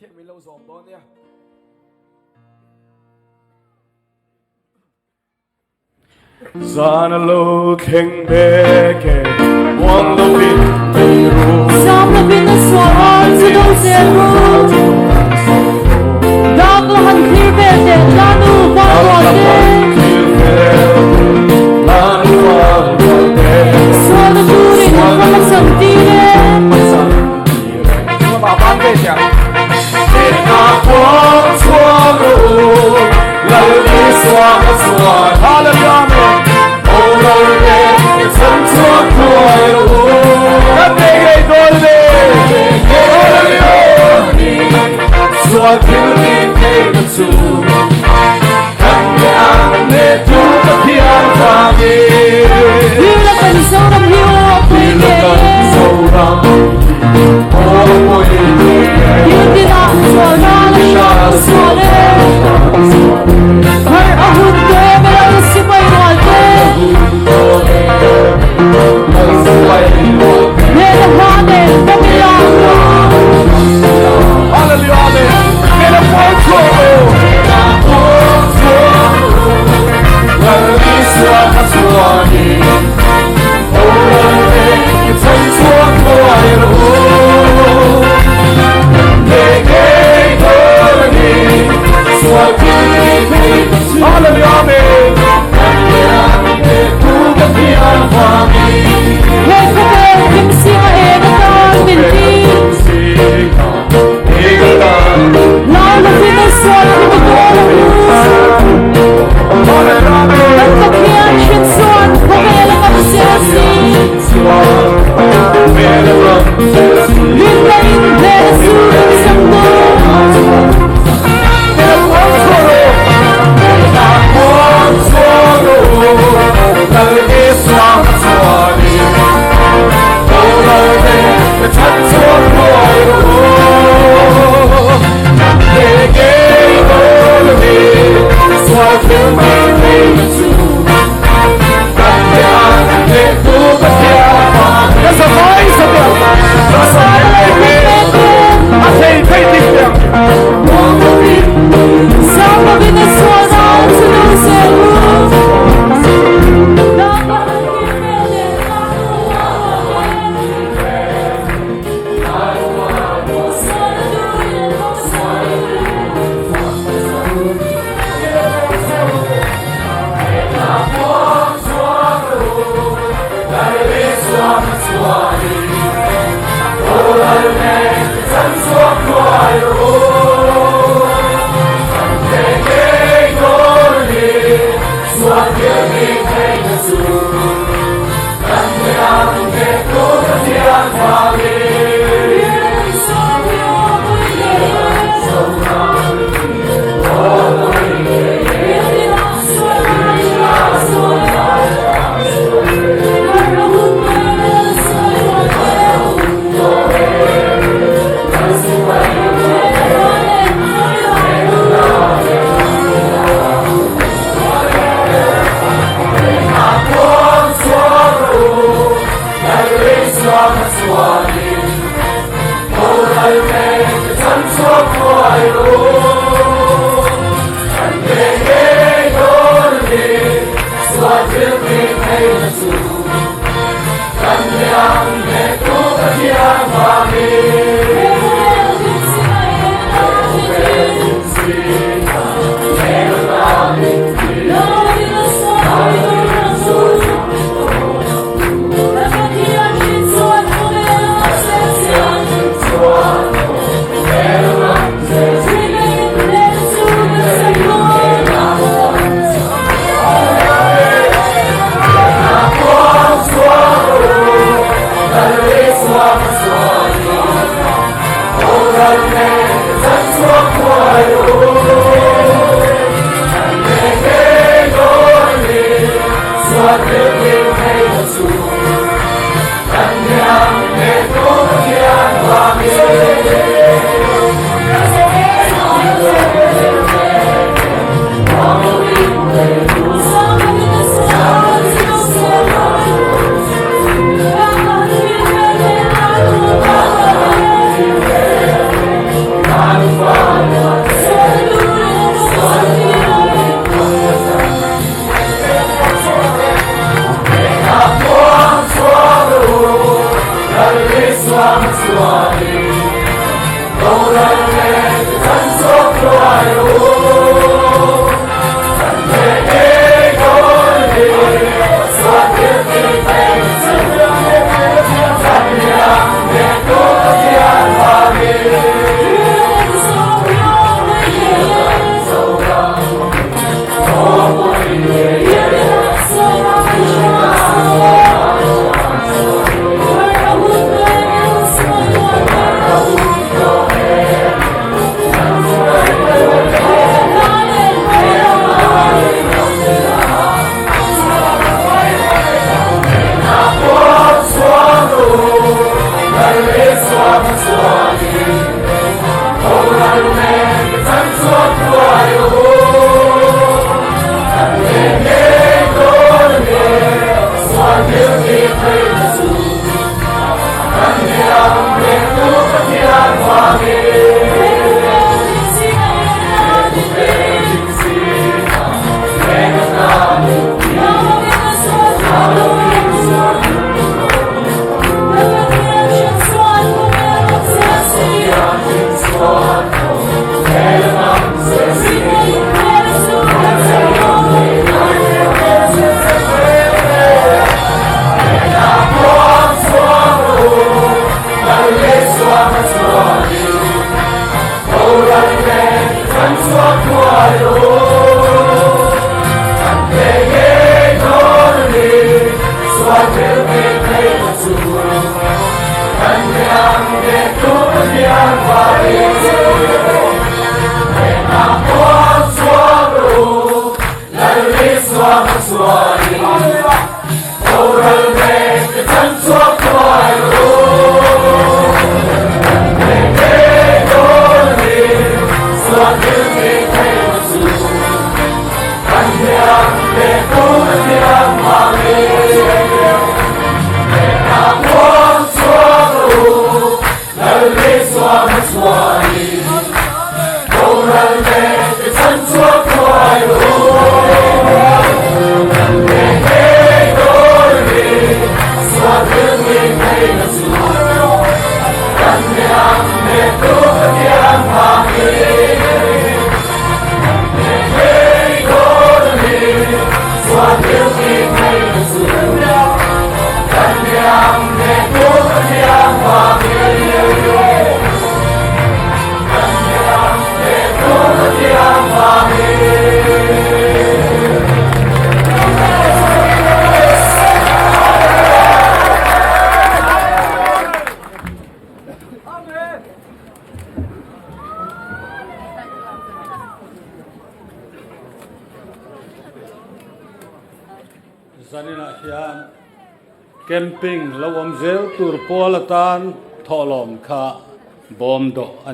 khen mình lâu dòm đó nha. Sana lo keng beke, one lo bin biro. Some have been the swan to those emerald. Dago han kirvete, lanu valvode. Lanu valvode. Solo duri na pamasantire. Chúng ta bán về chả? Để ta quăng xuống rồi, lời đi xóa xóa. Hallelujah. Thân chúa của đất đai đôi bên xóa cứu đi cây đất su căn nhà để tu bất thiện và đi Hila kan sâu đậm hiu hila kan sâu đậm ôi ôi hiu đi ra xóa na la xóa le har ahun ke mera si pai walte mera hane pamila Hallelujah, mera poncho Zanina hian camping lawam zel tur polatan tholom kha bom do ani